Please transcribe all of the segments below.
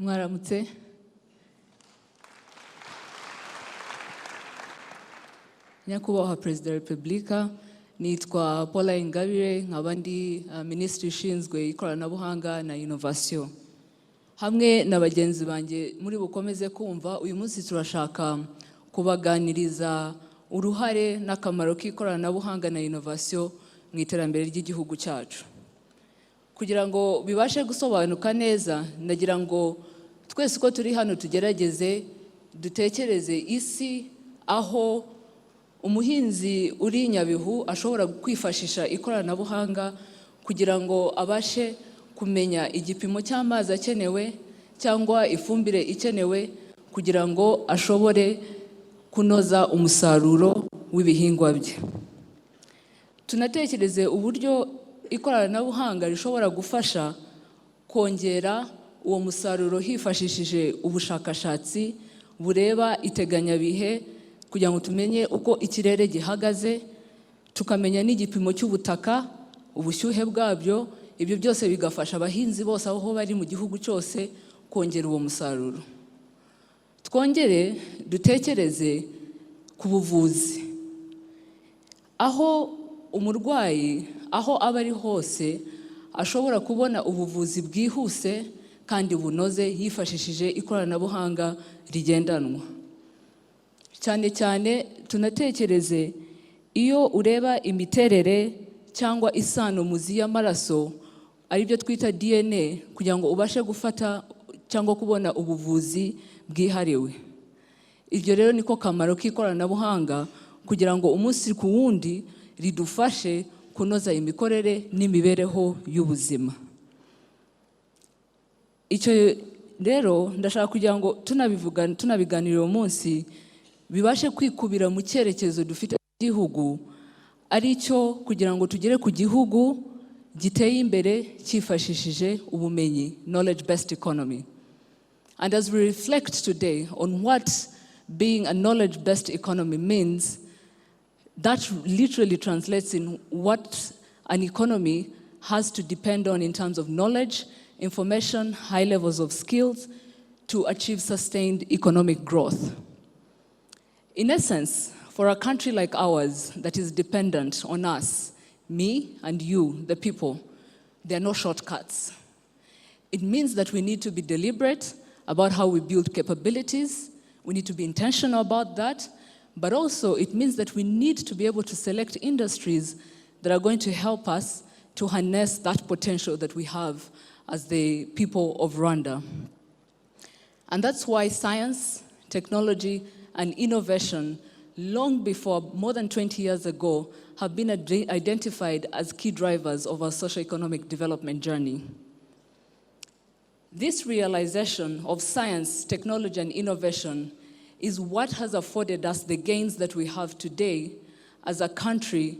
Mwaramutse. Nyakubahwa Perezida wa Repubulika, nitwa Paula INGABIRE, nkaba ndi Minisitiri ushinzwe ikoranabuhanga na innovation. Hamwe na bagenzi banjye muri bukomeze kumva, uyu munsi turashaka kubaganiriza uruhare n'akamaro k'ikoranabuhanga na innovation mu iterambere ry'igihugu cyacu. Kugira ngo bibashe gusobanuka neza, ndagira ngo twese uko turi hano tugerageze dutekereze isi aho umuhinzi uri Nyabihu ashobora kwifashisha ikoranabuhanga kugira ngo abashe kumenya igipimo cy'amazi akenewe cyangwa ifumbire ikenewe kugira ngo ashobore kunoza umusaruro w'ibihingwa bye. Tunatekereze uburyo ikoranabuhanga rishobora gufasha kongera uwo musaruro hifashishije ubushakashatsi bureba iteganyabihe kugira ngo tumenye uko ikirere gihagaze, tukamenya n'igipimo cy'ubutaka, ubushyuhe bwabyo. Ibyo byose bigafasha abahinzi bose aho bari mu gihugu cyose kongera uwo musaruro. Twongere dutekereze ku buvuzi, aho umurwayi aho aba ari hose ashobora kubona ubuvuzi bwihuse kandi bunoze yifashishije ikoranabuhanga rigendanwa. Cyane cyane tunatekereze iyo ureba imiterere cyangwa isano muzi y'amaraso, ari byo twita DNA, kugira ngo ubashe gufata cyangwa kubona ubuvuzi bwihariwe. Ibyo rero niko kamaro k'ikoranabuhanga, kugira ngo umunsi ku wundi ridufashe kunoza imikorere n'imibereho y'ubuzima. Icyo rero ndashaka kugira ngo tunabiganira uyu munsi bibashe kwikubira mu cyerekezo dufite igihugu, ari cyo kugira ngo tugere ku gihugu giteye imbere cyifashishije ubumenyi, knowledge based economy. And as we reflect today on what being a knowledge based economy means, that literally translates in what an economy has to depend on in terms of knowledge, information, high levels of skills to achieve sustained economic growth. In essence, for a country like ours that is dependent on us, me and you, the people, there are no shortcuts. It means that we need to be deliberate about how we build capabilities. We need to be intentional about that. But also, it means that we need to be able to select industries that are going to help us to harness that potential that we have as the people of Rwanda. And that's why science, technology, and innovation, long before, more than 20 years ago, have been identified as key drivers of our socio-economic development journey. This realization of science, technology, and innovation is what has afforded us the gains that we have today as a country,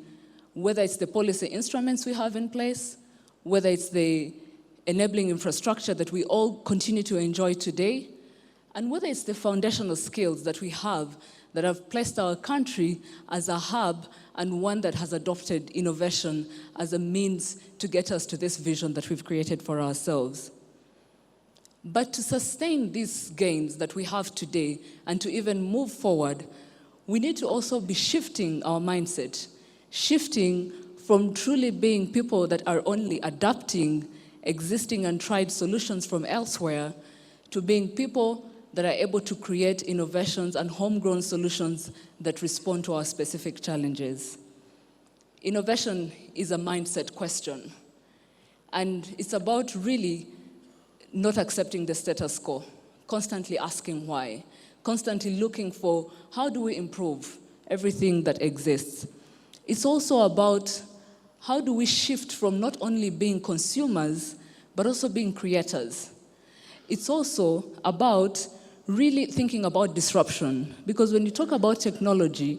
whether it's the policy instruments we have in place, whether it's the enabling infrastructure that we all continue to enjoy today, and whether it's the foundational skills that we have that have placed our country as a hub and one that has adopted innovation as a means to get us to this vision that we've created for ourselves. But to sustain these gains that we have today and to even move forward, we need to also be shifting our mindset, shifting from truly being people that are only adapting existing and tried solutions from elsewhere to being people that are able to create innovations and homegrown solutions that respond to our specific challenges. Innovation is a mindset question, and it's about really not accepting the status quo, constantly asking why, constantly looking for how do we improve everything that exists. It's also about how do we shift from not only being consumers, but also being creators. It's also about really thinking about disruption, because when you talk about technology,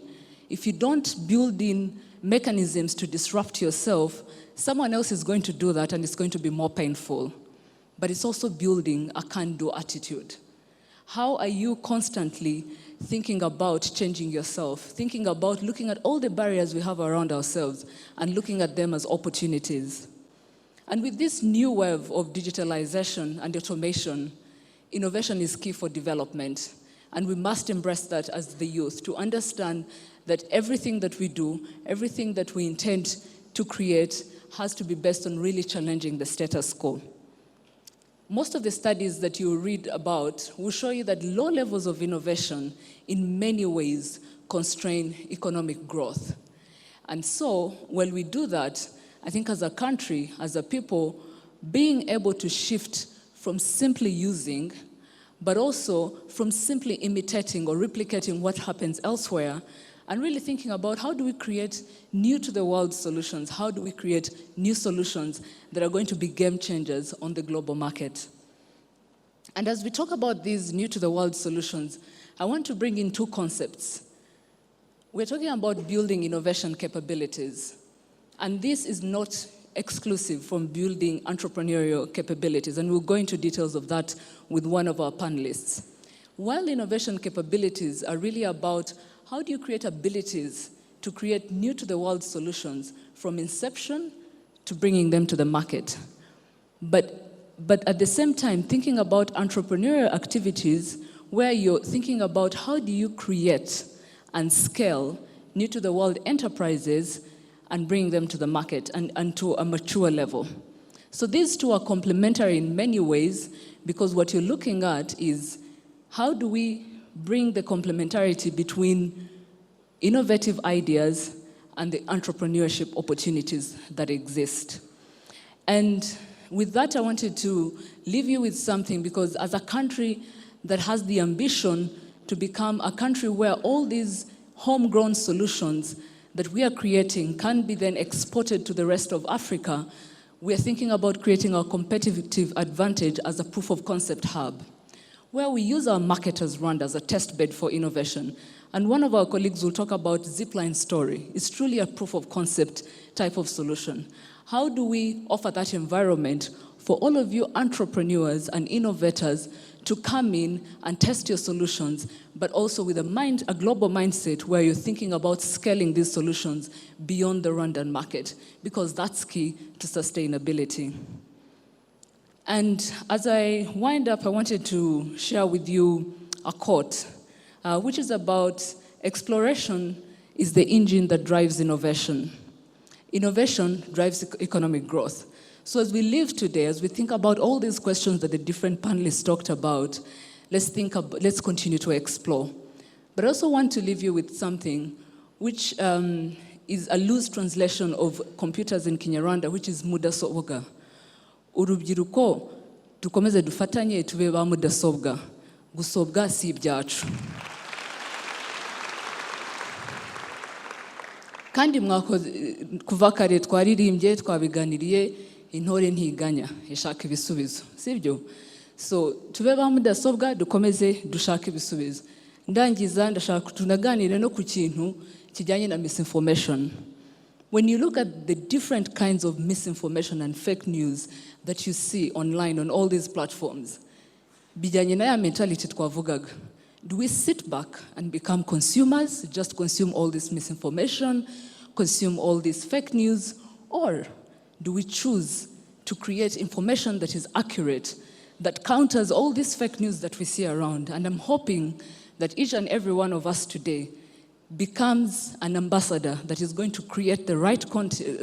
if you don't build in mechanisms to disrupt yourself, someone else is going to do that and it's going to be more painful. But it's also building a can-do attitude. How are you constantly thinking about changing yourself, thinking about looking at all the barriers we have around ourselves and looking at them as opportunities? And with this new wave of digitalization and automation, innovation is key for development. And we must embrace that as the youth, to understand that everything that we do, everything that we intend to create has to be based on really challenging the status quo. Most of the studies that you read about will show you that low levels of innovation in many ways constrain economic growth. And so, while we do that, I think as a country, as a people, being able to shift from simply using, but also from simply imitating or replicating what happens elsewhere, and really thinking about how do we create new-to-the-world solutions, how do we create new solutions that are going to be game changers on the global market. And as we talk about these new-to-the-world solutions, I want to bring in two concepts. We're talking about building innovation capabilities, and this is not exclusive from building entrepreneurial capabilities, and we'll go into details of that with one of our panelists. While innovation capabilities are really about how do you create abilities to create new-to-the-world solutions from inception to bringing them to the market. But at the same time, thinking about entrepreneurial activities where you're thinking about how do you create and scale new-to-the-world enterprises and bring them to the market and to a mature level. So these two are complementary in many ways, because what you're looking at is how do we bring the complementarity between innovative ideas and the entrepreneurship opportunities that exist. And with that, I wanted to leave you with something, because as a country that has the ambition to become a country where all these homegrown solutions that we are creating can be then exported to the rest of Africa, we are thinking about creating our competitive advantage as a proof of concept hub, where we use our market as Rwanda as a test bed for innovation. And one of our colleagues will talk about Zipline Story. It's truly a proof of concept type of solution. How do we offer that environment for all of you entrepreneurs and innovators to come in and test your solutions, but also with a global mindset where you're thinking about scaling these solutions beyond the Rwandan market, because that's key to sustainability. And as I wind up, I wanted to share with you a quote, which is about exploration is the engine that drives innovation. Innovation drives economic growth. So as we live today, as we think about all these questions that the different panelists talked about, let's continue to explore. But I also want to leave you with something which is a loose translation of computers in Kinyarwanda, which is mudasobwa. Urubyiruko dukomeze dufatanye tube ba mudasobwa. Gusobwa si ibyacu. Kandi kuva kare twaririmbye twabiganiriye intore ntiganya ishaka ibisubizo, sibyo? So tube ba mudasobwa dukomeze dushaka ibisubizo. Ndangiza ndashaka tunaganire no ku kintu kijyanye na misinformation. When you look at the different kinds of misinformation and fake news that you see online on all these platforms, bijyanye na ya mentality twavugaga. Do we sit back and become consumers, just consume all this misinformation, consume all this fake news, or do we choose to create information that is accurate, that counters all this fake news that we see around? And I'm hoping that each and every one of us today becomes an ambassador that is going to create the right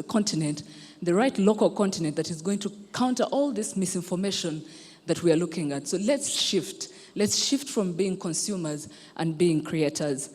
continent, the right local continent that is going to counter all this misinformation that we are looking at. So let's shift from being consumers and being creators.